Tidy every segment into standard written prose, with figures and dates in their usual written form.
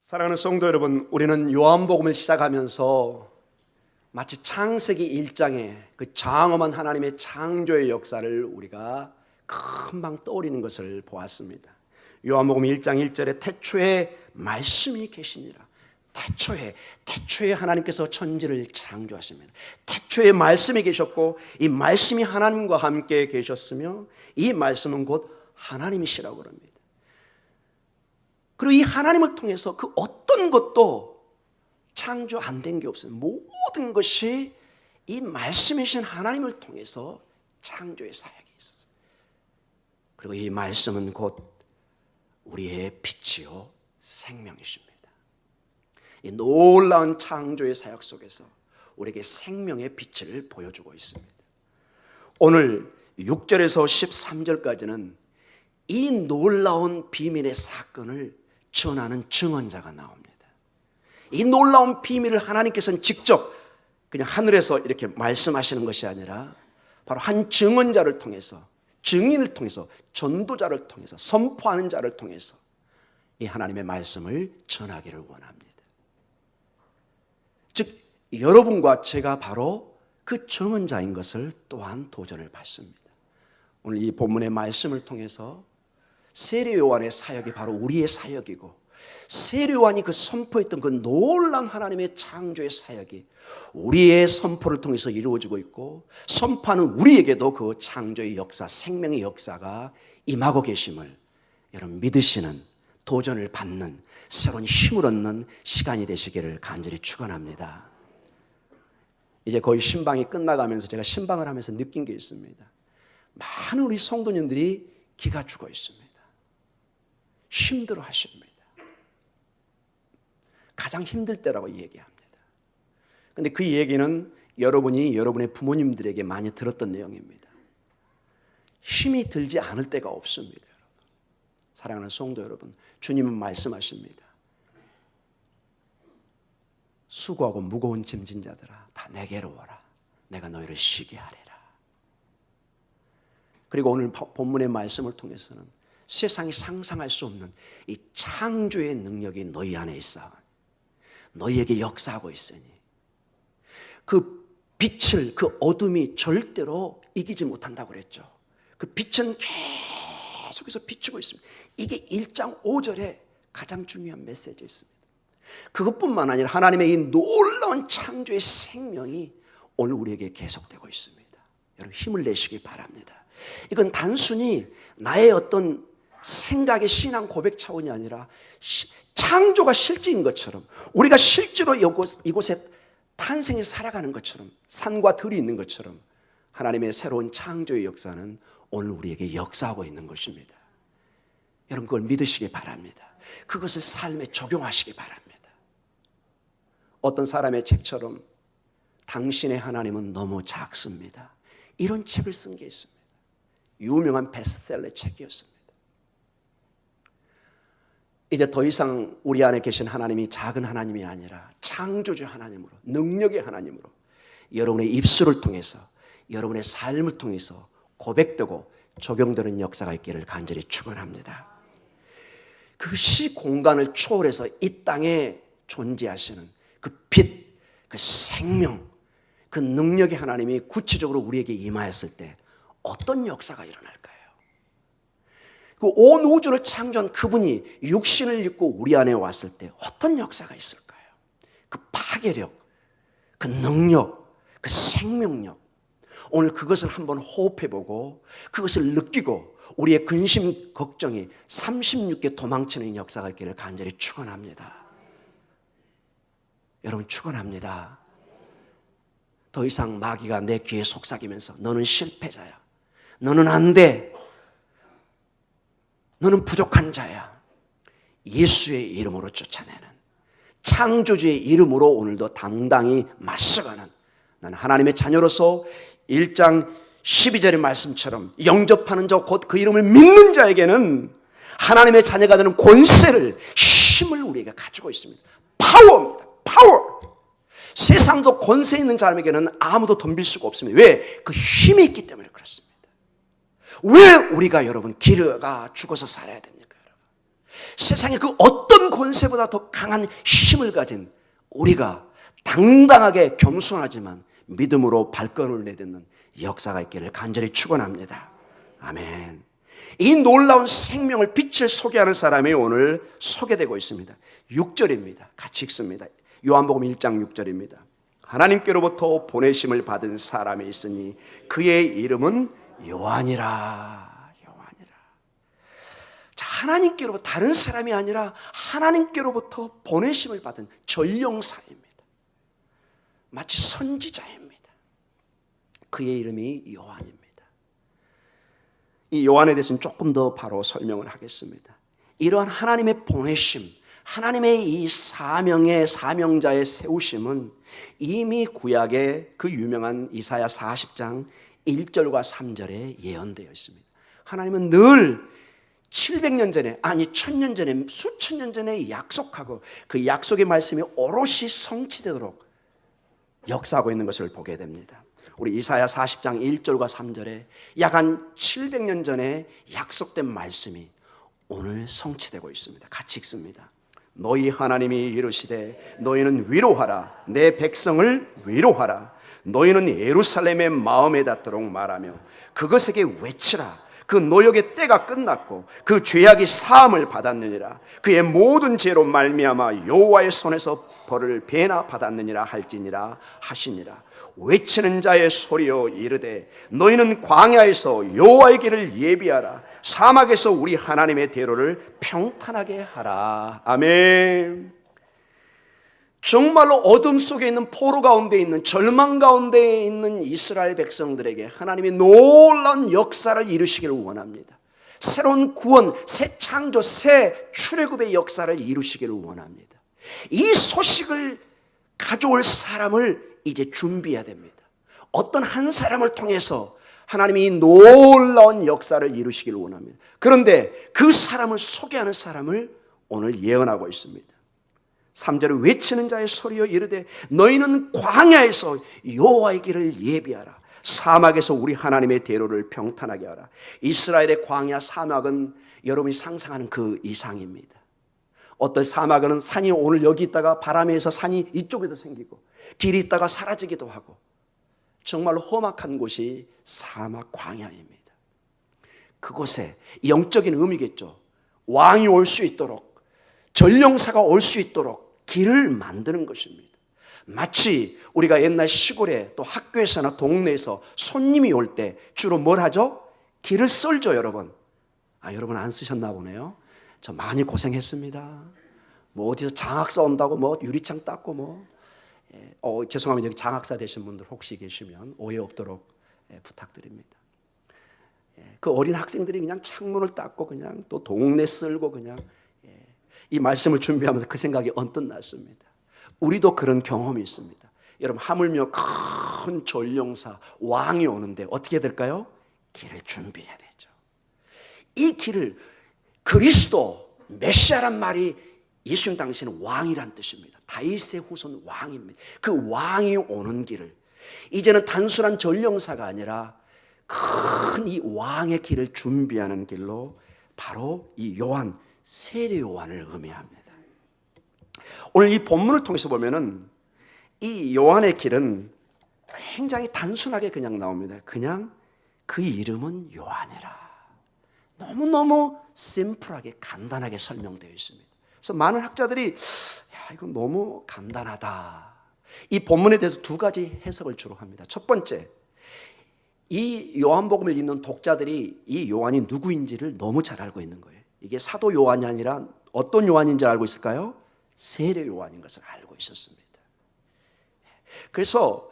사랑하는 성도 여러분, 우리는 요한복음을 시작하면서 마치 창세기 1장의 그 장엄한 하나님의 창조의 역사를 우리가 금방 떠올리는 것을 보았습니다. 요한복음 1장 1절에 태초에 말씀이 계시니라. 태초에 하나님께서 천지를 창조하십니다. 태초에 말씀이 계셨고 이 말씀이 하나님과 함께 계셨으며 이 말씀은 곧 하나님이시라고 그럽니다. 그리고 이 하나님을 통해서 그 어떤 것도 창조 안 된 게 없어요. 모든 것이 이 말씀이신 하나님을 통해서 창조의 사역이 있었어요. 그리고 이 말씀은 곧 우리의 빛이요 생명이십니다. 이 놀라운 창조의 사역 속에서 우리에게 생명의 빛을 보여주고 있습니다. 오늘 6절에서 13절까지는 이 놀라운 비밀의 사건을 전하는 증언자가 나옵니다. 이 놀라운 비밀을 하나님께서는 직접 그냥 하늘에서 이렇게 말씀하시는 것이 아니라 바로 한 증언자를 통해서, 증인을 통해서, 전도자를 통해서, 선포하는 자를 통해서 이 하나님의 말씀을 전하기를 원합니다. 즉 여러분과 제가 바로 그 증언자인 것을 또한 도전을 받습니다. 오늘 이 본문의 말씀을 통해서 세례 요한의 사역이 바로 우리의 사역이고, 세례 요한이 그 선포했던 그 놀라운 하나님의 창조의 사역이 우리의 선포를 통해서 이루어지고 있고, 선포하는 우리에게도 그 창조의 역사, 생명의 역사가 임하고 계심을 여러분 믿으시는, 도전을 받는, 새로운 힘을 얻는 시간이 되시기를 간절히 축원합니다. 이제 거의 신방이 끝나가면서 제가 신방을 하면서 느낀 게 있습니다. 많은 우리 성도님들이 기가 죽어 있습니다. 힘들어 하십니다. 가장 힘들 때라고 얘기합니다. 그런데 그 얘기는 여러분이 여러분의 부모님들에게 많이 들었던 내용입니다. 힘이 들지 않을 때가 없습니다. 여러분. 사랑하는 성도 여러분, 주님은 말씀하십니다. 수고하고 무거운 짐진 자들아 다 내게로 오라. 내가 너희를 쉬게 하리라. 그리고 오늘 본문의 말씀을 통해서는 세상이 상상할 수 없는 이 창조의 능력이 너희 안에 있어. 너희에게 역사하고 있으니 그 빛을, 그 어둠이 절대로 이기지 못한다고 그랬죠. 그 빛은 계속해서 비추고 있습니다. 이게 1장 5절에 가장 중요한 메시지였습니다. 그것뿐만 아니라 하나님의 이 놀라운 창조의 생명이 오늘 우리에게 계속되고 있습니다. 여러분 힘을 내시기 바랍니다. 이건 단순히 나의 어떤 생각의 신앙 고백 차원이 아니라 창조가 실제인 것처럼, 우리가 실제로 이곳에 탄생해 살아가는 것처럼, 산과 들이 있는 것처럼 하나님의 새로운 창조의 역사는 오늘 우리에게 역사하고 있는 것입니다. 여러분 그걸 믿으시기 바랍니다. 그것을 삶에 적용하시기 바랍니다. 어떤 사람의 책처럼 당신의 하나님은 너무 작습니다. 이런 책을 쓴 게 있습니다. 유명한 베스트셀러 책이었습니다. 이제 더 이상 우리 안에 계신 하나님이 작은 하나님이 아니라 창조주 하나님으로, 능력의 하나님으로 여러분의 입술을 통해서, 여러분의 삶을 통해서 고백되고 적용되는 역사가 있기를 간절히 축원합니다. 그 시공간을 초월해서 이 땅에 존재하시는 그 빛, 그 생명, 그 능력의 하나님이 구체적으로 우리에게 임하였을 때 어떤 역사가 일어날까요? 그 온 우주를 창조한 그분이 육신을 입고 우리 안에 왔을 때 어떤 역사가 있을까요? 그 파괴력, 그 능력, 그 생명력, 오늘 그것을 한번 호흡해보고 그것을 느끼고 우리의 근심, 걱정이 36개 도망치는 역사가 있기를 간절히 축원합니다. 여러분 축원합니다. 더 이상 마귀가 내 귀에 속삭이면서 너는 실패자야, 너는 안 돼, 너는 부족한 자야, 예수의 이름으로 쫓아내는, 창조주의 이름으로 오늘도 당당히 맞서가는, 나는 하나님의 자녀로서 1장 12절의 말씀처럼 영접하는 자 곧 그 이름을 믿는 자에게는 하나님의 자녀가 되는 권세를, 힘을 우리가 가지고 있습니다. 파워입니다. 파워. 세상도 권세 있는 사람에게는 아무도 덤빌 수가 없습니다. 왜? 그 힘이 있기 때문에 그렇습니다. 왜 우리가 여러분 기르가 죽어서 살아야 됩니까? 여러분 세상의 그 어떤 권세보다 더 강한 힘을 가진 우리가 당당하게 겸손하지만 믿음으로 발걸음을 내딛는 역사가 있기를 간절히 축원합니다. 아멘. 이 놀라운 생명을 빛을 소개하는 사람이 오늘 소개되고 있습니다. 6절입니다. 같이 읽습니다. 요한복음 1장 6절입니다. 하나님께로부터 보내심을 받은 사람이 있으니 그의 이름은 요한이라. 요한이라. 자, 하나님께로부터 다른 사람이 아니라 하나님께로부터 보내심을 받은 전령사입니다. 마치 선지자입니다. 그의 이름이 요한입니다. 이 요한에 대해서는 조금 더 바로 설명을 하겠습니다. 이러한 하나님의 보내심, 하나님의 이 사명자의 세우심은 이미 구약의 그 유명한 이사야 40장 1절과 3절에 예언되어 있습니다. 하나님은 늘 700년 전에, 아니 1000년 전에, 수천 년 전에 약속하고 그 약속의 말씀이 오롯이 성취되도록 역사하고 있는 것을 보게 됩니다. 우리 이사야 40장 1절과 3절에 약 한 700년 전에 약속된 말씀이 오늘 성취되고 있습니다. 같이 읽습니다. 너희 하나님이 이르시되 너희는 위로하라. 내 백성을 위로하라. 너희는 예루살렘의 마음에 닿도록 말하며 그것에게 외치라. 그 노역의 때가 끝났고 그 죄악이 사함을 받았느니라. 그의 모든 죄로 말미암아 여호와의 손에서 벌을 배나 받았느니라 할지니라 하시니라. 외치는 자의 소리여 이르되 너희는 광야에서 여호와의 길을 예비하라. 사막에서 우리 하나님의 대로를 평탄하게 하라. 아멘. 정말로 어둠 속에 있는 포로 가운데 있는 절망 가운데 있는 이스라엘 백성들에게 하나님이 놀라운 역사를 이루시기를 원합니다. 새로운 구원, 새 창조, 새 출애굽의 역사를 이루시기를 원합니다. 이 소식을 가져올 사람을 이제 준비해야 됩니다. 어떤 한 사람을 통해서 하나님이 이 놀라운 역사를 이루시기를 원합니다. 그런데 그 사람을 소개하는 사람을 오늘 예언하고 있습니다. 3절에 외치는 자의 소리여 이르되 너희는 광야에서 여호와의 길을 예비하라. 사막에서 우리 하나님의 대로를 평탄하게 하라. 이스라엘의 광야 사막은 여러분이 상상하는 그 이상입니다. 어떤 사막은 산이 오늘 여기 있다가 바람에 의해서 산이 이쪽에도 생기고 길이 있다가 사라지기도 하고 정말로 험악한 곳이 사막 광야입니다. 그곳에 영적인 의미겠죠. 왕이 올 수 있도록, 전령사가 올 수 있도록 길을 만드는 것입니다. 마치 우리가 옛날 시골에 또 학교에서나 동네에서 손님이 올 때 주로 뭘 하죠? 길을 썰죠, 여러분. 여러분 안 쓰셨나 보네요. 저 많이 고생했습니다. 뭐 어디서 장학사 온다고 뭐 유리창 닦고 죄송합니다. 여기 장학사 되신 분들 혹시 계시면 오해 없도록 부탁드립니다. 그 어린 학생들이 그냥 창문을 닦고 그냥 또 동네 쓸고 그냥 이 말씀을 준비하면서 그 생각이 언뜻 났습니다. 우리도 그런 경험이 있습니다. 여러분 하물며 큰 전령사 왕이 오는데 어떻게 될까요? 길을 준비해야 되죠. 이 길을 그리스도 메시아란 말이 예수님 당시에는 왕이란 뜻입니다. 다윗의 후손 왕입니다. 그 왕이 오는 길을 이제는 단순한 전령사가 아니라 큰 이 왕의 길을 준비하는 길로 바로 이 요한, 세례 요한을 의미합니다. 오늘 이 본문을 통해서 보면은 이 요한의 길은 굉장히 단순하게 그냥 나옵니다. 그냥 그 이름은 요한이라. 너무너무 심플하게 간단하게 설명되어 있습니다. 그래서 많은 학자들이 이건 너무 간단하다. 이 본문에 대해서 두 가지 해석을 주로 합니다. 첫 번째, 이 요한복음을 읽는 독자들이 이 요한이 누구인지를 너무 잘 알고 있는 거예요. 이게 사도 요한이 아니라 어떤 요한인지 알고 있을까요? 세례 요한인 것을 알고 있었습니다. 그래서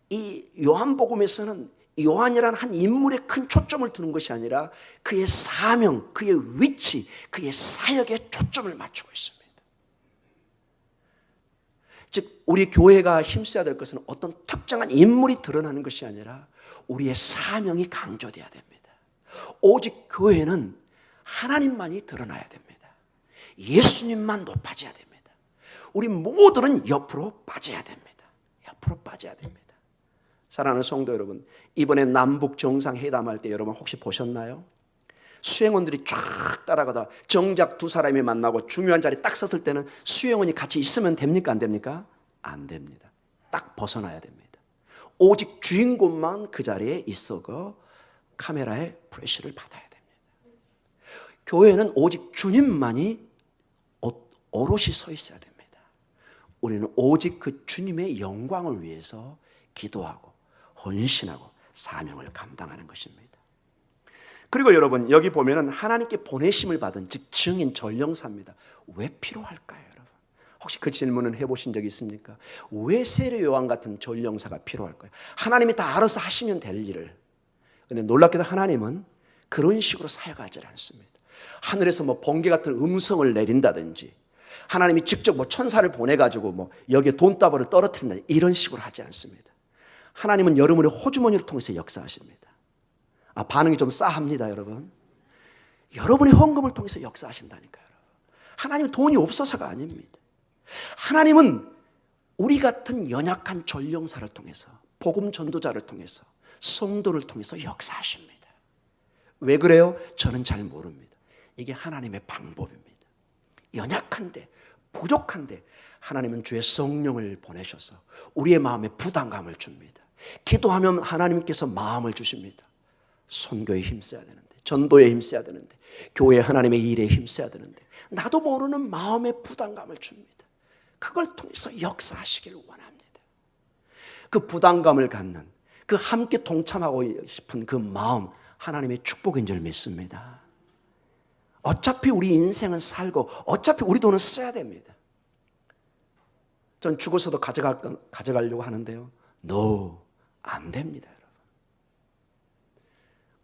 이 요한복음에서는 요한이라는 한 인물에 큰 초점을 두는 것이 아니라 그의 사명, 그의 위치, 그의 사역에 초점을 맞추고 있습니다. 즉 우리 교회가 힘써야 될 것은 어떤 특정한 인물이 드러나는 것이 아니라 우리의 사명이 강조돼야 됩니다. 오직 교회는 하나님만이 드러나야 됩니다. 예수님만 높아져야 됩니다. 우리 모두는 옆으로 빠져야 됩니다. 옆으로 빠져야 됩니다. 사랑하는 성도 여러분, 이번에 남북 정상회담할 때 여러분 혹시 보셨나요? 수행원들이 쫙 따라가다 정작 두 사람이 만나고 중요한 자리에 딱 섰을 때는 수행원이 같이 있으면 됩니까? 안 됩니까? 안 됩니다. 딱 벗어나야 됩니다. 오직 주인공만 그 자리에 있어서 카메라의 프레시를 받아야 됩니다. 교회는 오직 주님만이 오롯이 서 있어야 됩니다. 우리는 오직 그 주님의 영광을 위해서 기도하고 헌신하고 사명을 감당하는 것입니다. 그리고 여러분, 여기 보면은 하나님께 보내심을 받은 즉 증인 전령사입니다. 왜 필요할까요, 여러분? 혹시 그 질문은 해보신 적이 있습니까? 왜 세례 요한 같은 전령사가 필요할까요? 하나님이 다 알아서 하시면 될 일을. 그런데 놀랍게도 하나님은 그런 식으로 사역하지 않습니다. 하늘에서 뭐 번개 같은 음성을 내린다든지, 하나님이 직접 뭐 천사를 보내가지고 뭐 여기에 돈다발을 떨어뜨린다, 이런 식으로 하지 않습니다. 하나님은 여러분의 호주머니를 통해서 역사하십니다. 반응이 좀 싸합니다, 여러분. 여러분의 헌금을 통해서 역사하신다니까요, 여러분. 하나님은 돈이 없어서가 아닙니다. 하나님은 우리 같은 연약한 전령사를 통해서, 복음 전도자를 통해서, 성도를 통해서 역사하십니다. 왜 그래요? 저는 잘 모릅니다. 이게 하나님의 방법입니다. 연약한데, 부족한데 하나님은 주의 성령을 보내셔서 우리의 마음에 부담감을 줍니다. 기도하면 하나님께서 마음을 주십니다. 선교에 힘써야 되는데, 전도에 힘써야 되는데, 교회 하나님의 일에 힘써야 되는데 나도 모르는 마음의 부담감을 줍니다. 그걸 통해서 역사하시길 원합니다. 그 부담감을 갖는, 그 함께 동참하고 싶은 그 마음, 하나님의 축복인 줄 믿습니다. 어차피 우리 인생은 살고 어차피 우리 돈은 써야 됩니다. 전 죽어서도 가져가려고 하는데요. No, 안 됩니다, 여러분.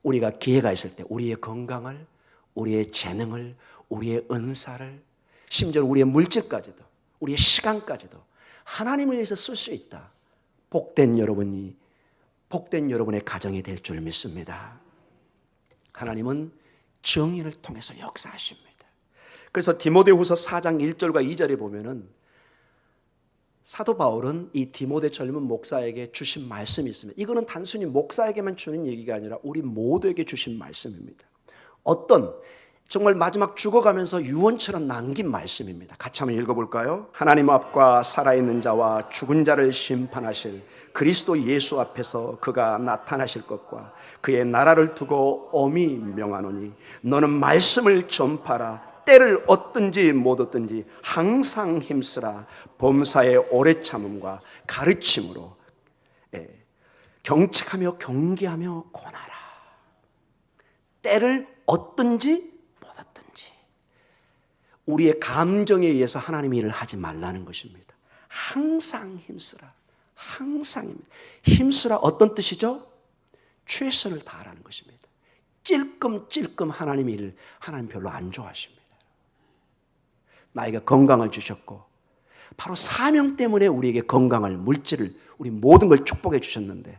우리가 기회가 있을 때 우리의 건강을, 우리의 재능을, 우리의 은사를, 심지어 우리의 물질까지도, 우리의 시간까지도 하나님을 위해서 쓸 수 있다. 복된 여러분의 가정이 될 줄 믿습니다. 하나님은 정의를 통해서 역사하십니다. 그래서 디모데후서 4장 1절과 2절에 보면은 사도 바울은 이 디모데 젊은 목사에게 주신 말씀이 있습니다. 이거는 단순히 목사에게만 주는 얘기가 아니라 우리 모두에게 주신 말씀입니다. 정말 마지막 죽어가면서 유언처럼 남긴 말씀입니다. 같이 한번 읽어볼까요? 하나님 앞과 살아있는 자와 죽은 자를 심판하실 그리스도 예수 앞에서 그가 나타나실 것과 그의 나라를 두고 엄히 명하노니 너는 말씀을 전파라. 때를 얻든지 못 얻든지 항상 힘쓰라. 범사의 오래 참음과 가르침으로 경책하며 경계하며 권하라. 때를 얻든지 못 얻든지 우리의 감정에 의해서 하나님의 일을 하지 말라는 것입니다. 항상 힘쓰라. 항상 힘쓰라. 어떤 뜻이죠? 최선을 다하라는 것입니다. 찔끔찔끔 하나님의 일을 하나님 별로 안 좋아하십니다. 나에게 건강을 주셨고 바로 사명 때문에 우리에게 건강을, 물질을, 우리 모든 걸 축복해 주셨는데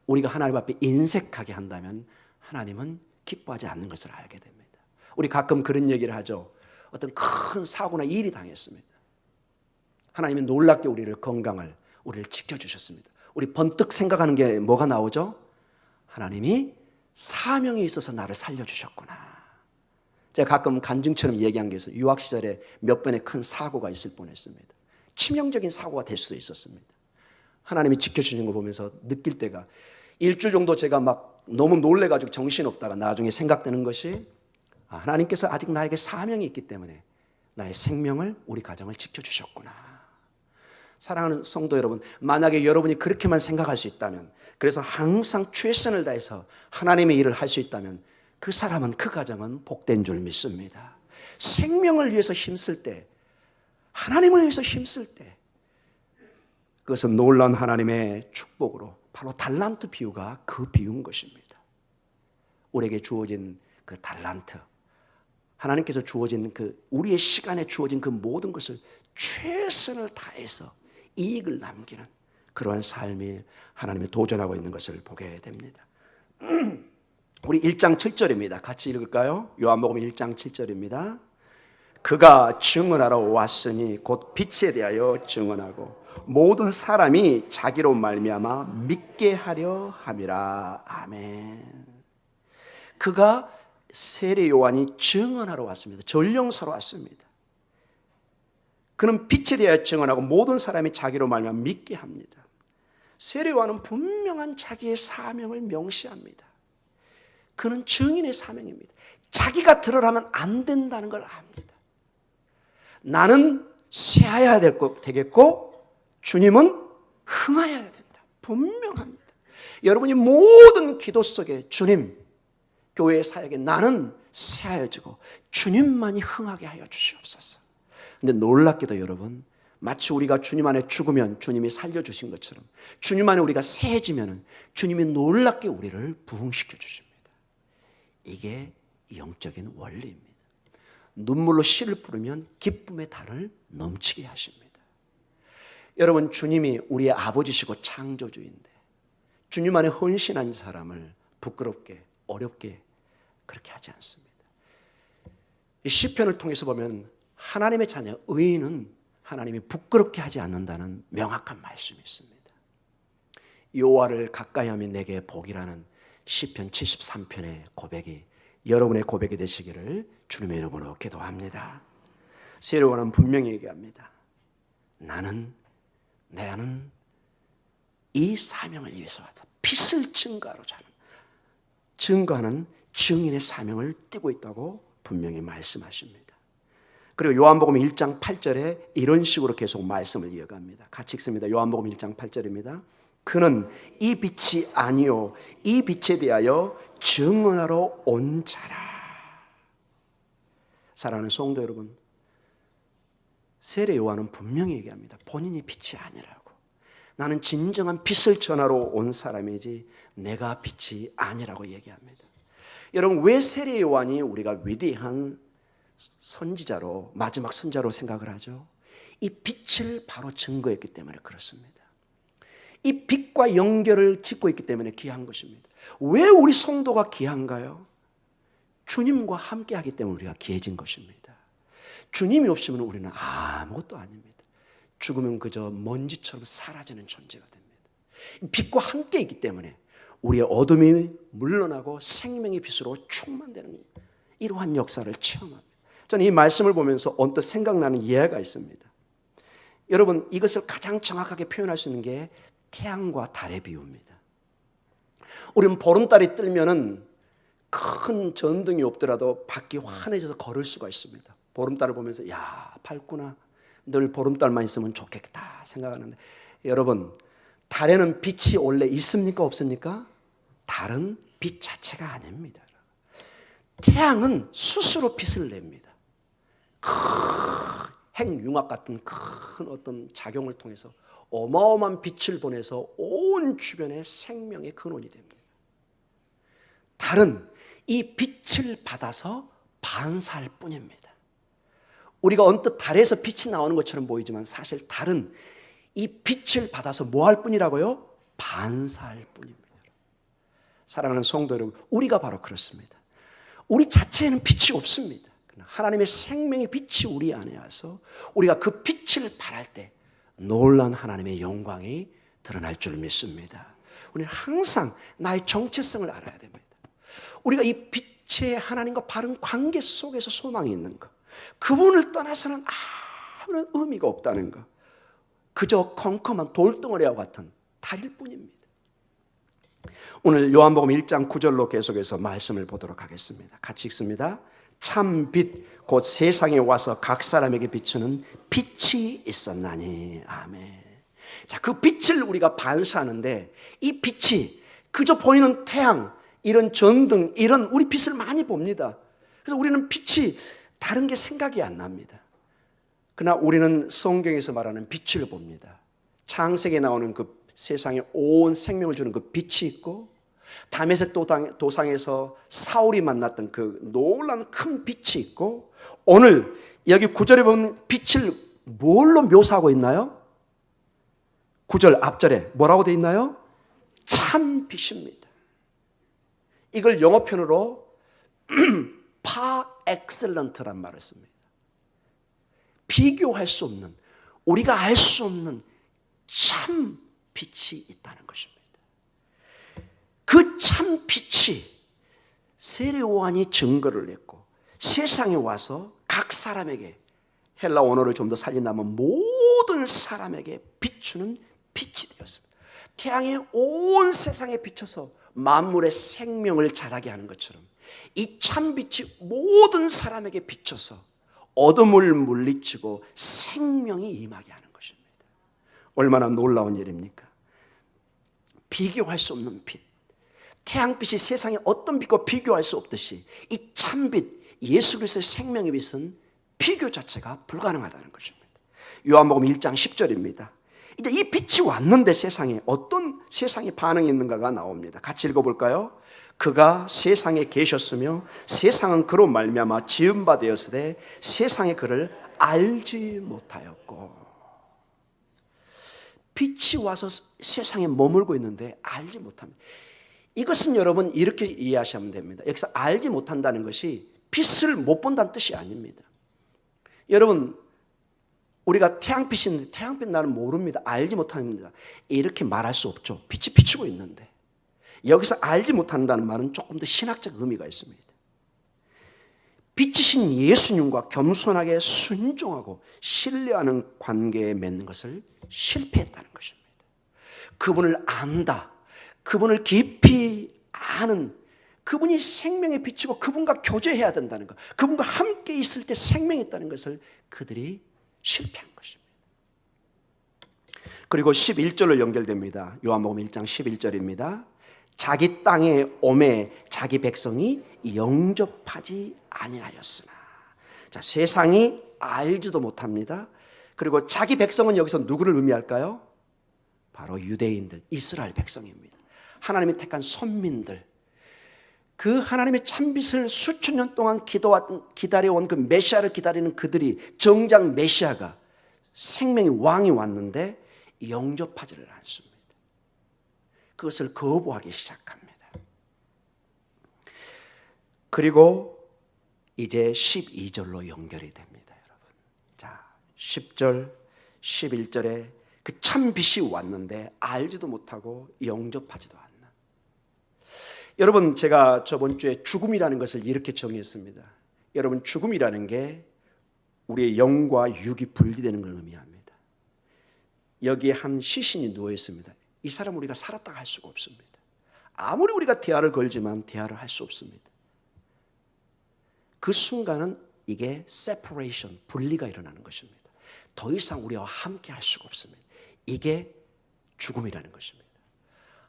우리가 하나님 앞에 인색하게 한다면 하나님은 기뻐하지 않는 것을 알게 됩니다. 우리 가끔 그런 얘기를 하죠. 어떤 큰 사고나 일이 당했습니다. 하나님은 놀랍게 우리를 지켜주셨습니다. 우리 번뜩 생각하는 게 뭐가 나오죠? 하나님이 사명에 있어서 나를 살려주셨구나. 제가 가끔 간증처럼 얘기한 게 있어요. 유학 시절에 몇 번의 큰 사고가 있을 뻔했습니다. 치명적인 사고가 될 수도 있었습니다. 하나님이 지켜주신 걸 보면서 느낄 때가 일주일 정도 제가 막 너무 놀래가지고 정신없다가 나중에 생각되는 것이 하나님께서 아직 나에게 사명이 있기 때문에 나의 생명을, 우리 가정을 지켜주셨구나. 사랑하는 성도 여러분, 만약에 여러분이 그렇게만 생각할 수 있다면, 그래서 항상 최선을 다해서 하나님의 일을 할 수 있다면 그 사람은, 그 가정은 복된 줄 믿습니다. 생명을 위해서 힘쓸 때, 하나님을 위해서 힘쓸 때 그것은 놀라운 하나님의 축복으로, 바로 달란트 비유가 그 비유인 것입니다. 우리에게 주어진 그 달란트, 하나님께서 주어진 우리의 시간에 주어진 그 모든 것을 최선을 다해서 이익을 남기는 그러한 삶이 하나님이 도전하고 있는 것을 보게 됩니다. 우리 1장 7절입니다. 같이 읽을까요? 요한복음 1장 7절입니다. 그가 증언하러 왔으니 곧 빛에 대하여 증언하고 모든 사람이 자기로 말미암아 믿게 하려 함이라. 아멘. 그가 세례 요한이 증언하러 왔습니다. 전령서로 왔습니다. 그는 빛에 대하여 증언하고 모든 사람이 자기로 말미암아 믿게 합니다. 세례 요한은 분명한 자기의 사명을 명시합니다. 그는 증인의 사명입니다. 자기가 드러나면 안 된다는 걸 압니다. 나는 쇠하여야 되겠고 주님은 흥하여야 된다. 분명합니다. 여러분이 모든 기도 속에 주님, 교회의 사역에 나는 쇠하여지고 주님만이 흥하게 하여 주시옵소서. 근데 놀랍게도 여러분, 마치 우리가 주님 안에 죽으면 주님이 살려주신 것처럼 주님 안에 우리가 쇠해지면 주님이 놀랍게 우리를 부흥시켜 주십니다. 이게 영적인 원리입니다. 눈물로 씨를 뿌리면 기쁨의 달을 넘치게 하십니다. 여러분, 주님이 우리의 아버지시고 창조주인데 주님 안에 헌신한 사람을 부끄럽게 어렵게 그렇게 하지 않습니다. 이 시편을 통해서 보면 하나님의 자녀 의인은 하나님이 부끄럽게 하지 않는다는 명확한 말씀이 있습니다. 여호와를 가까이 하면 내게 복이라는 시편 73편의 고백이 여러분의 고백이 되시기를 주님의 이름으로 기도합니다. 세례 요한은 분명히 얘기합니다. 나는 이 사명을 위해서 왔다. 빛을 증거하는 증인의 사명을 띠고 있다고 분명히 말씀하십니다. 그리고 요한복음 1장 8절에 이런 식으로 계속 말씀을 이어갑니다. 같이 읽습니다. 요한복음 1장 8절입니다. 그는 이 빛이 아니요 이 빛에 대하여 증언하러 온 자라. 사랑하는 성도 여러분, 세례 요한은 분명히 얘기합니다. 본인이 빛이 아니라고. 나는 진정한 빛을 전하러 온 사람이지 내가 빛이 아니라고 얘기합니다. 여러분, 왜 세례 요한이 우리가 위대한 선지자로, 마지막 선자로 생각을 하죠? 이 빛을 바로 증거했기 때문에 그렇습니다. 이 빛과 연결을 짓고 있기 때문에 귀한 것입니다. 왜 우리 성도가 귀한가요? 주님과 함께 하기 때문에 우리가 귀해진 것입니다. 주님이 없으면 우리는 아무것도 아닙니다. 죽으면 그저 먼지처럼 사라지는 존재가 됩니다. 빛과 함께 있기 때문에 우리의 어둠이 물러나고 생명의 빛으로 충만되는 이러한 역사를 체험합니다. 저는 이 말씀을 보면서 언뜻 생각나는 예가 있습니다. 여러분, 이것을 가장 정확하게 표현할 수 있는 게 태양과 달의 비유입니다. 우리는 보름달이 뜨면은 큰 전등이 없더라도 밖이 환해져서 걸을 수가 있습니다. 보름달을 보면서 야, 밝구나. 늘 보름달만 있으면 좋겠다 생각하는데, 여러분, 달에는 빛이 원래 있습니까 없습니까? 달은 빛 자체가 아닙니다. 태양은 스스로 빛을 냅니다. 핵융합 같은 큰 어떤 작용을 통해서 어마어마한 빛을 보내서 온 주변에 생명의 근원이 됩니다. 달은 이 빛을 받아서 반사할 뿐입니다. 우리가 언뜻 달에서 빛이 나오는 것처럼 보이지만 사실 달은 이 빛을 받아서 뭐 할 뿐이라고요? 반사할 뿐입니다. 사랑하는 성도 여러분, 우리가 바로 그렇습니다. 우리 자체에는 빛이 없습니다. 하나님의 생명의 빛이 우리 안에 와서 우리가 그 빛을 발할 때 놀라운 하나님의 영광이 드러날 줄 믿습니다. 우리는 항상 나의 정체성을 알아야 됩니다. 우리가 이 빛의 하나님과 바른 관계 속에서 소망이 있는 것, 그분을 떠나서는 아무런 의미가 없다는 것, 그저 컴컴한 돌덩어리와 같은 달일 뿐입니다. 오늘 요한복음 1장 9절로 계속해서 말씀을 보도록 하겠습니다. 같이 읽습니다. 참 빛, 곧 세상에 와서 각 사람에게 비추는 빛이 있었나니. 아멘. 자, 그 빛을 우리가 반사하는데 이 빛이 그저 보이는 태양, 이런 전등, 이런 우리 빛을 많이 봅니다. 그래서 우리는 빛이 다른 게 생각이 안 납니다. 그러나 우리는 성경에서 말하는 빛을 봅니다. 창세기에 나오는 그 세상에 온 생명을 주는 그 빛이 있고, 다메섹 도상에서 사울이 만났던 그 놀라운 큰 빛이 있고, 오늘 여기 9절에 보면 빛을 뭘로 묘사하고 있나요? 9절 앞절에 뭐라고 되어 있나요? 참 빛입니다. 이걸 영어 표현으로 par excellent란 말을 씁니다. 비교할 수 없는, 우리가 알 수 없는 참 빛이 있다는 것입니다. 그 참 빛이 세례 요한이 증거를 냈고 세상에 와서 각 사람에게, 헬라 원어를 좀 더 살린다면 모든 사람에게 비추는 빛이 되었습니다. 태양이 온 세상에 비춰서 만물의 생명을 자라게 하는 것처럼 이 참빛이 모든 사람에게 비춰서 어둠을 물리치고 생명이 임하게 하는 것입니다. 얼마나 놀라운 일입니까? 비교할 수 없는 빛, 태양빛이 세상에 어떤 빛과 비교할 수 없듯이 이 참빛 예수 그리스도의 생명의 빛은 비교 자체가 불가능하다는 것입니다. 요한복음 1장 10절입니다. 이제 이 빛이 왔는데 세상에 어떤 세상의 반응이 있는가가 나옵니다. 같이 읽어볼까요? 그가 세상에 계셨으며 세상은 그로 말미암아 지은 바 되었으되 세상에 그를 알지 못하였고. 빛이 와서 세상에 머물고 있는데 알지 못합니다. 이것은 여러분 이렇게 이해하시면 됩니다. 여기서 알지 못한다는 것이 빛을 못 본다는 뜻이 아닙니다. 여러분, 우리가 태양빛인데 태양빛 나는 모릅니다. 알지 못합니다. 이렇게 말할 수 없죠. 빛이 비추고 있는데. 여기서 알지 못한다는 말은 조금 더 신학적 의미가 있습니다. 빛이신 예수님과 겸손하게 순종하고 신뢰하는 관계에 맺는 것을 실패했다는 것입니다. 그분을 안다, 그분을 깊이 아는, 그분이 생명의 빛이고 그분과 교제해야 된다는 것, 그분과 함께 있을 때 생명이 있다는 것을 그들이 실패한 것입니다. 그리고 11절로 연결됩니다. 요한복음 1장 11절입니다. 자기 땅에 오매 자기 백성이 영접하지 아니하였으나. 자, 세상이 알지도 못합니다. 그리고 자기 백성은 여기서 누구를 의미할까요? 바로 유대인들, 이스라엘 백성입니다. 하나님이 택한 선민들, 그 하나님의 참빛을 수천 년 동안 기다려온 그 메시아를 기다리는 그들이, 정작 메시아가 생명의 왕이 왔는데 영접하지를 않습니다. 그것을 거부하기 시작합니다. 그리고 이제 12절로 연결이 됩니다, 여러분. 자, 10절, 11절에 그 참빛이 왔는데 알지도 못하고 영접하지도 않는. 여러분, 제가 저번 주에 죽음이라는 것을 이렇게 정의했습니다. 여러분, 죽음이라는 게 우리의 영과 육이 분리되는 걸 의미합니다. 여기에 한 시신이 누워 있습니다. 이 사람 우리가 살았다고 할 수가 없습니다. 아무리 우리가 대화를 걸지만 대화를 할 수 없습니다. 그 순간은 이게 separation, 분리가 일어나는 것입니다. 더 이상 우리와 함께 할 수가 없습니다. 이게 죽음이라는 것입니다.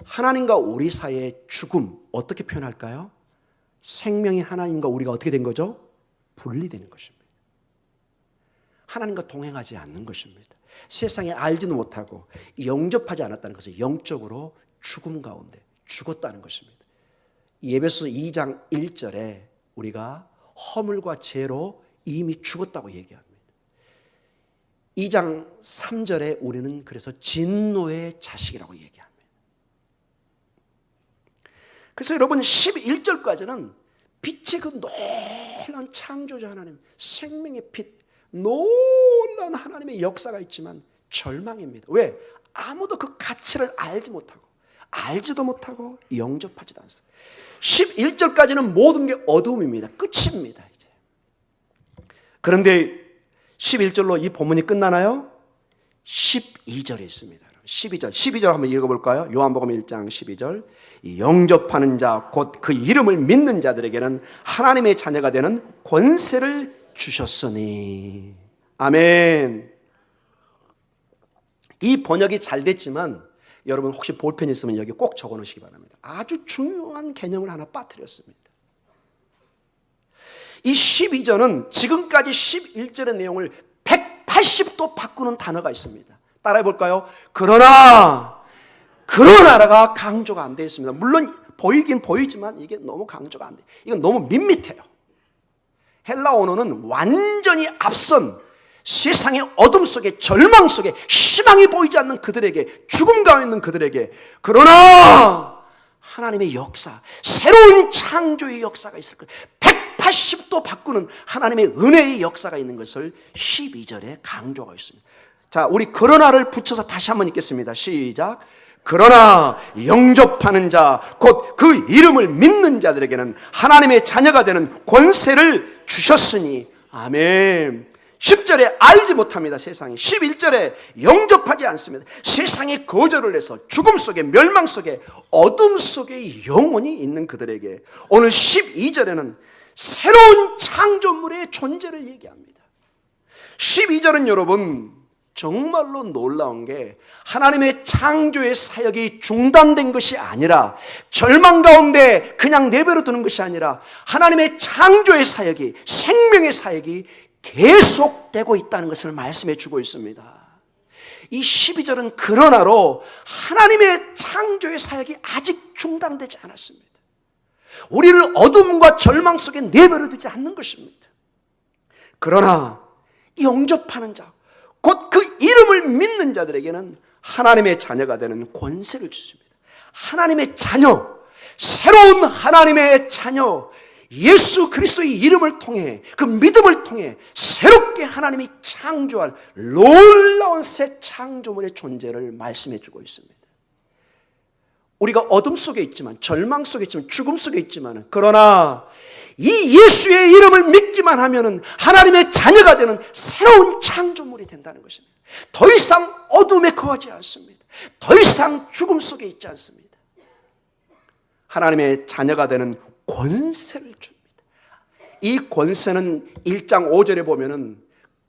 하나님과 우리 사이의 죽음, 어떻게 표현할까요? 생명인 하나님과 우리가 어떻게 된 거죠? 분리되는 것입니다. 하나님과 동행하지 않는 것입니다. 세상에 알지도 못하고 영접하지 않았다는 것은 영적으로 죽음 가운데 죽었다는 것입니다. 에베소 2장 1절에 우리가 허물과 죄로 이미 죽었다고 얘기합니다. 2장 3절에 우리는 그래서 진노의 자식이라고 얘기합니다. 그래서 여러분 11절까지는 빛의 그 놀라운 창조자 하나님, 생명의 빛, 놀라운 하나님의 역사가 있지만 절망입니다. 왜? 아무도 그 가치를 알지도 못하고 영접하지도 않습니다. 11절까지는 모든 게 어두움입니다. 끝입니다, 이제. 그런데 11절로 이 본문이 끝나나요? 12절에 있습니다. 12절 한번 읽어볼까요? 요한복음 1장 12절. 영접하는 자, 곧 그 이름을 믿는 자들에게는 하나님의 자녀가 되는 권세를 주셨으니. 아멘. 이 번역이 잘 됐지만 여러분 혹시 볼펜 있으면 여기 꼭 적어 놓으시기 바랍니다. 아주 중요한 개념을 하나 빠뜨렸습니다. 이 12절은 지금까지 11절의 내용을 180도 바꾸는 단어가 있습니다. 따라해 볼까요? 그러나라가 강조가 안 되어 있습니다. 물론 보이긴 보이지만 이게 너무 강조가 안 돼요. 이건 너무 밋밋해요. 헬라 언어는 완전히 앞선 세상의 어둠 속에, 절망 속에, 희망이 보이지 않는 그들에게, 죽음 가운데 있는 그들에게, 그러나 하나님의 역사, 새로운 창조의 역사가 있을 거예요. 180도 바꾸는 하나님의 은혜의 역사가 있는 것을 12절에 강조하고 있습니다. 자, 우리 그러나를 붙여서 다시 한번 읽겠습니다. 시작. 그러나 영접하는 자, 곧 그 이름을 믿는 자들에게는 하나님의 자녀가 되는 권세를 주셨으니. 아멘. 10절에 알지 못합니다, 세상이. 11절에 영접하지 않습니다. 세상이 거절을 해서 죽음 속에, 멸망 속에, 어둠 속에 영원히 있는 그들에게 오늘 12절에는 새로운 창조물의 존재를 얘기합니다. 12절은 여러분 정말로 놀라운 게 하나님의 창조의 사역이 중단된 것이 아니라, 절망 가운데 그냥 내버려 두는 것이 아니라, 하나님의 창조의 사역이, 생명의 사역이 계속되고 있다는 것을 말씀해 주고 있습니다. 이 12절은 그러나로 하나님의 창조의 사역이 아직 중단되지 않았습니다. 우리를 어둠과 절망 속에 내버려 두지 않는 것입니다. 그러나 영접하는 자, 곧 그 이름을 믿는 자들에게는 하나님의 자녀가 되는 권세를 주십니다. 하나님의 자녀, 새로운 하나님의 자녀, 예수 그리스도의 이름을 통해, 그 믿음을 통해 새롭게 하나님이 창조할 놀라운 새 창조물의 존재를 말씀해 주고 있습니다. 우리가 어둠 속에 있지만, 절망 속에 있지만, 죽음 속에 있지만, 그러나 이 예수의 이름을 믿기만 하면은 하나님의 자녀가 되는 새로운 창조물이 된다는 것입니다. 더 이상 어둠에 거하지 않습니다. 더 이상 죽음 속에 있지 않습니다. 하나님의 자녀가 되는 권세를 줍니다. 이 권세는 1장 5절에 보면은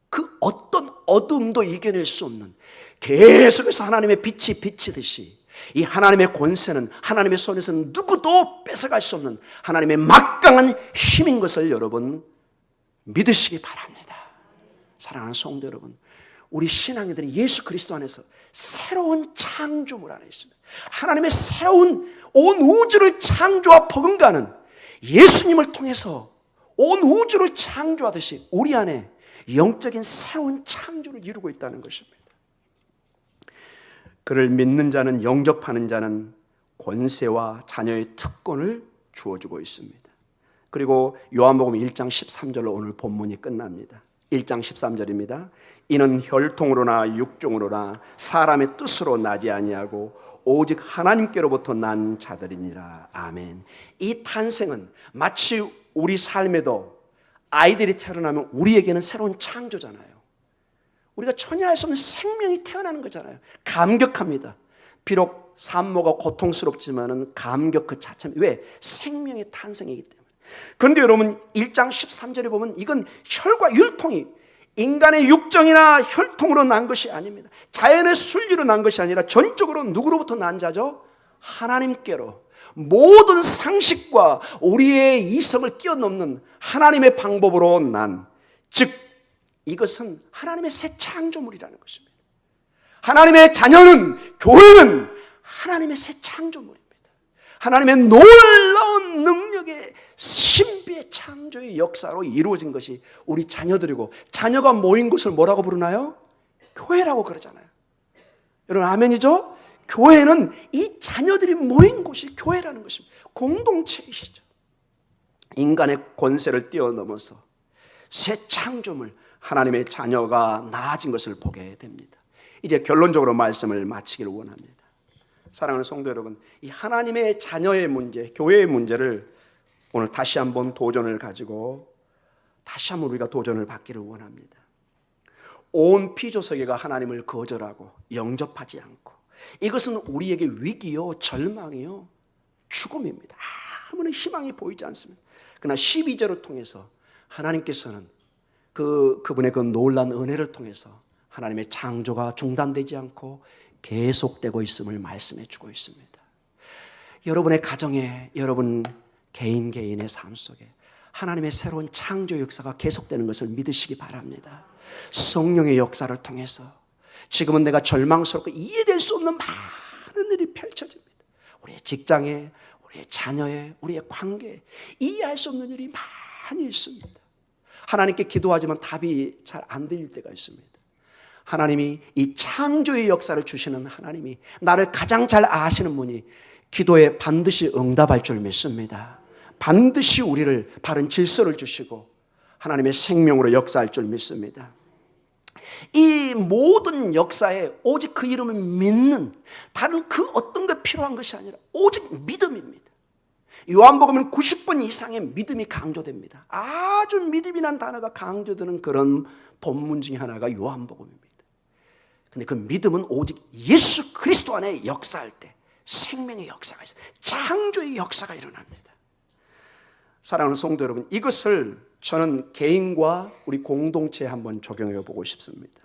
그 어떤 어둠도 이겨낼 수 없는, 계속해서 하나님의 빛이 비치듯이 이 하나님의 권세는 하나님의 손에서는 누구도 뺏어갈 수 없는 하나님의 막강한 힘인 것을 여러분 믿으시기 바랍니다. 사랑하는 성도 여러분, 우리 신앙인들이 예수 그리스도 안에서 새로운 창조물 안에 있습니다. 하나님의 새로운 온 우주를 창조와 버금가는 예수님을 통해서 온 우주를 창조하듯이 우리 안에 영적인 새로운 창조를 이루고 있다는 것입니다. 그를 믿는 자는, 영접하는 자는 권세와 자녀의 특권을 주어주고 있습니다. 그리고 요한복음 1장 13절로 오늘 본문이 끝납니다. 1장 13절입니다. 이는 혈통으로나 육종으로나 사람의 뜻으로 나지 아니하고 오직 하나님께로부터 난 자들이니라. 아멘. 이 탄생은 마치 우리 삶에도 아이들이 태어나면 우리에게는 새로운 창조잖아요. 우리가 천연할 수 없는 생명이 태어나는 거잖아요. 감격합니다. 비록 산모가 고통스럽지만은 감격 그 자체는, 왜? 생명의 탄생이기 때문에. 그런데 여러분 1장 13절에 보면 이건 혈과 율통이 인간의 육정이나 혈통으로 난 것이 아닙니다. 자연의 순리로 난 것이 아니라 전적으로 누구로부터 난 자죠? 하나님께로. 모든 상식과 우리의 이성을 뛰어넘는 하나님의 방법으로 난, 즉 이것은 하나님의 새 창조물이라는 것입니다. 하나님의 자녀는, 교회는 하나님의 새 창조물입니다. 하나님의 놀라운 능력의 신비의 창조의 역사로 이루어진 것이 우리 자녀들이고, 자녀가 모인 곳을 뭐라고 부르나요? 교회라고 그러잖아요. 여러분 아멘이죠? 교회는 이 자녀들이 모인 곳이 교회라는 것입니다. 공동체이시죠. 인간의 권세를 뛰어넘어서 새 창조물, 하나님의 자녀가 나아진 것을 보게 됩니다. 이제 결론적으로 말씀을 마치기를 원합니다. 사랑하는 성도 여러분, 이 하나님의 자녀의 문제, 교회의 문제를 오늘 다시 한번 도전을 가지고 다시 한번 우리가 도전을 받기를 원합니다. 온 피조세계가 하나님을 거절하고 영접하지 않고, 이것은 우리에게 위기요, 절망이요, 죽음입니다. 아무런 희망이 보이지 않습니다. 그러나 12절을 통해서 하나님께서는 그분의 그 놀란 은혜를 통해서 하나님의 창조가 중단되지 않고 계속되고 있음을 말씀해 주고 있습니다. 여러분의 가정에, 여러분 개인의 삶 속에 하나님의 새로운 창조 역사가 계속되는 것을 믿으시기 바랍니다. 성령의 역사를 통해서 지금은 내가 절망스럽고 이해될 수 없는 많은 일이 펼쳐집니다. 우리의 직장에, 우리의 자녀에, 우리의 관계에 이해할 수 없는 일이 많이 있습니다. 하나님께 기도하지만 답이 잘 안 들릴 때가 있습니다. 하나님이 이 창조의 역사를 주시는 하나님이, 나를 가장 잘 아시는 분이 기도에 반드시 응답할 줄 믿습니다. 반드시 우리를 바른 질서를 주시고 하나님의 생명으로 역사할 줄 믿습니다. 이 모든 역사에 오직 그 이름을 믿는 다른 그 어떤 게 필요한 것이 아니라 오직 믿음입니다. 요한복음은 90번 이상의 믿음이 강조됩니다. 아주 믿음이란 단어가 강조되는 그런 본문 중에 하나가 요한복음입니다. 근데 그 믿음은 오직 예수 그리스도 안에 역사할 때 생명의 역사가 있어요. 창조의 역사가 일어납니다. 사랑하는 성도 여러분, 이것을 저는 개인과 우리 공동체에 한번 적용해 보고 싶습니다.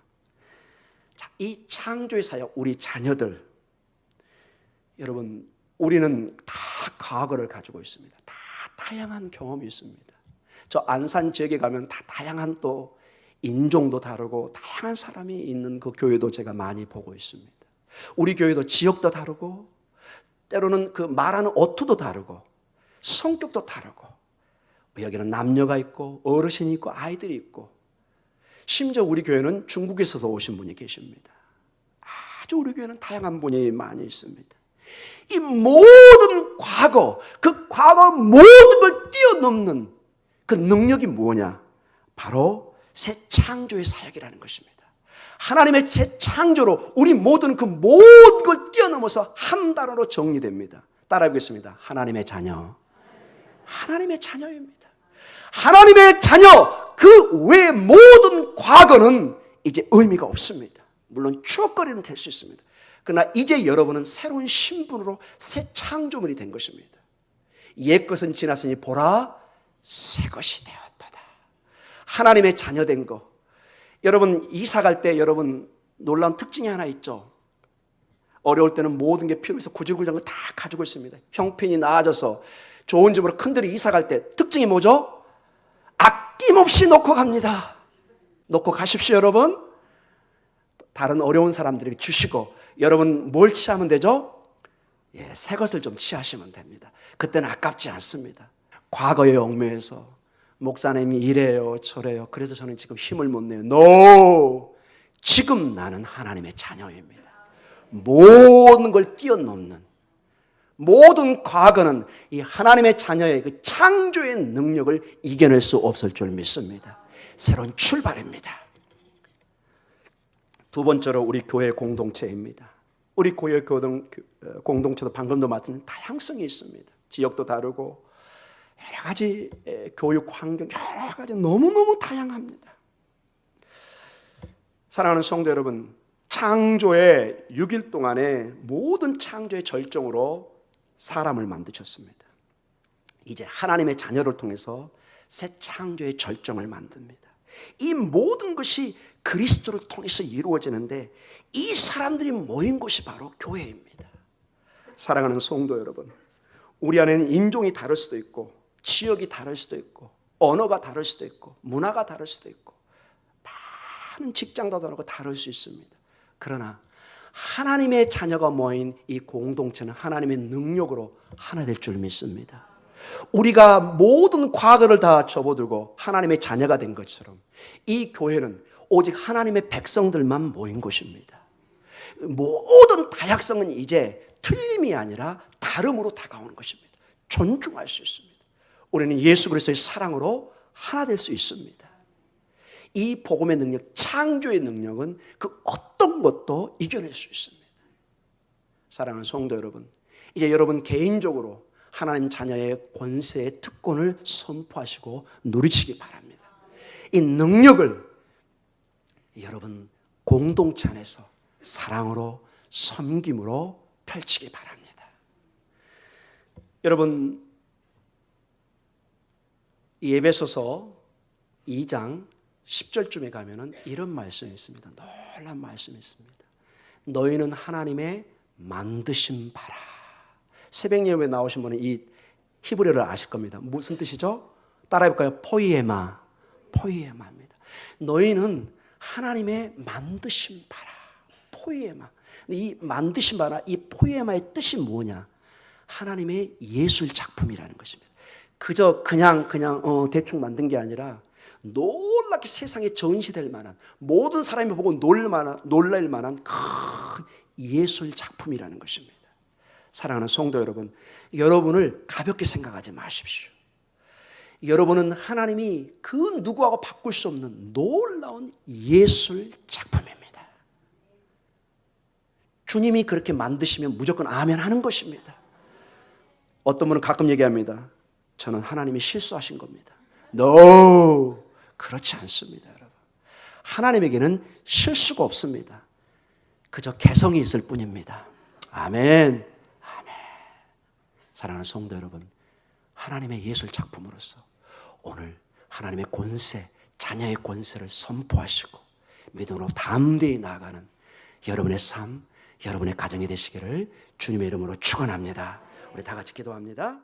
자, 이 창조의 사역, 우리 자녀들, 여러분, 우리는 다 과거를 가지고 있습니다. 다 다양한 경험이 있습니다. 저 안산 지역에 가면 다 다양한 또 인종도 다르고 다양한 사람이 있는 그 교회도 제가 많이 보고 있습니다. 우리 교회도 지역도 다르고 때로는 그 말하는 어투도 다르고 성격도 다르고 여기는 남녀가 있고 어르신이 있고 아이들이 있고 심지어 우리 교회는 중국에서도 오신 분이 계십니다. 아주 우리 교회는 다양한 분이 많이 있습니다. 이 모든 과거, 그 과거 모든 걸 뛰어넘는 그 능력이 뭐냐? 바로 새 창조의 사역이라는 것입니다. 하나님의 새 창조로 우리 모든 그 모든 걸 뛰어넘어서 한 단어로 정리됩니다. 따라해보겠습니다. 하나님의 자녀. 하나님의 자녀입니다. 하나님의 자녀, 그 외의 모든 과거는 이제 의미가 없습니다. 물론 추억거리는 될 수 있습니다. 그러나 이제 여러분은 새로운 신분으로 새 창조물이 된 것입니다. 옛것은 지났으니 보라 새 것이 되었도다. 하나님의 자녀된 거. 여러분 이사 갈 때 여러분 놀라운 특징이 하나 있죠. 어려울 때는 모든 게 필요해서 구질구질한 거 다 가지고 있습니다. 형편이 나아져서 좋은 집으로 큰들이 이사 갈 때 특징이 뭐죠? 아낌없이 놓고 갑니다. 놓고 가십시오 여러분. 다른 어려운 사람들에게 주시고 여러분 뭘 취하면 되죠? 예, 새 것을 좀 취하시면 됩니다. 그때는 아깝지 않습니다. 과거에 얽매여서 목사님이 이래요 저래요 그래서 저는 지금 힘을 못 내요. No! 지금 나는 하나님의 자녀입니다. 모든 걸 뛰어넘는 모든 과거는 이 하나님의 자녀의 그 창조의 능력을 이겨낼 수 없을 줄 믿습니다. 새로운 출발입니다. 두 번째로 우리 교회 공동체입니다. 우리 교회 공동체도 방금도 말씀드린 다양성이 있습니다. 지역도 다르고 여러 가지 교육 환경 여러 가지 너무너무 다양합니다. 사랑하는 성도 여러분, 창조의 6일 동안에 모든 창조의 절정으로 사람을 만드셨습니다. 이제 하나님의 자녀를 통해서 새 창조의 절정을 만듭니다. 이 모든 것이 그리스도를 통해서 이루어지는데 이 사람들이 모인 곳이 바로 교회입니다. 사랑하는 성도 여러분, 우리 안에는 인종이 다를 수도 있고 지역이 다를 수도 있고 언어가 다를 수도 있고 문화가 다를 수도 있고 많은 직장도 다르고 다를 수 있습니다. 그러나 하나님의 자녀가 모인 이 공동체는 하나님의 능력으로 하나 될 줄 믿습니다. 우리가 모든 과거를 다 접어들고 하나님의 자녀가 된 것처럼 이 교회는 오직 하나님의 백성들만 모인 곳입니다. 모든 다양성은 이제 틀림이 아니라 다름으로 다가오는 것입니다. 존중할 수 있습니다. 우리는 예수 그리스도의 사랑으로 하나 될 수 있습니다. 이 복음의 능력, 창조의 능력은 그 어떤 것도 이겨낼 수 있습니다. 사랑하는 성도 여러분, 이제 여러분 개인적으로 하나님 자녀의 권세의 특권을 선포하시고 누리시기 바랍니다. 이 능력을 여러분 공동체 안에서 사랑으로 섬김으로 펼치기 바랍니다. 여러분 에베소서 2장 10절쯤에 가면은 이런 말씀이 있습니다. 놀라운 말씀이 있습니다. 너희는 하나님의 만드신 바라. 새벽 예배에 나오신 분은 이 히브리어를 아실 겁니다. 무슨 뜻이죠? 따라해볼까요? 포이에마. 포이에마입니다. 너희는 하나님의 만드신 바라. 포이에마. 이 만드신 바라, 이 포이에마의 뜻이 뭐냐? 하나님의 예술 작품이라는 것입니다. 그저 그냥 대충 만든 게 아니라 놀랍게 세상에 전시될 만한 모든 사람이 보고 놀랄 만한 큰 예술 작품이라는 것입니다. 사랑하는 성도 여러분, 여러분을 가볍게 생각하지 마십시오. 여러분은 하나님이 그 누구하고 바꿀 수 없는 놀라운 예술 작품입니다. 주님이 그렇게 만드시면 무조건 아멘 하는 것입니다. 어떤 분은 가끔 얘기합니다. 저는 하나님이 실수하신 겁니다. No, 그렇지 않습니다, 여러분. 하나님에게는 실수가 없습니다. 그저 개성이 있을 뿐입니다. 아멘. 아멘. 사랑하는 성도 여러분, 하나님의 예술 작품으로서 오늘 하나님의 권세, 자녀의 권세를 선포하시고 믿음으로 담대히 나아가는 여러분의 삶, 여러분의 가정이 되시기를 주님의 이름으로 축원합니다. 우리 다 같이 기도합니다.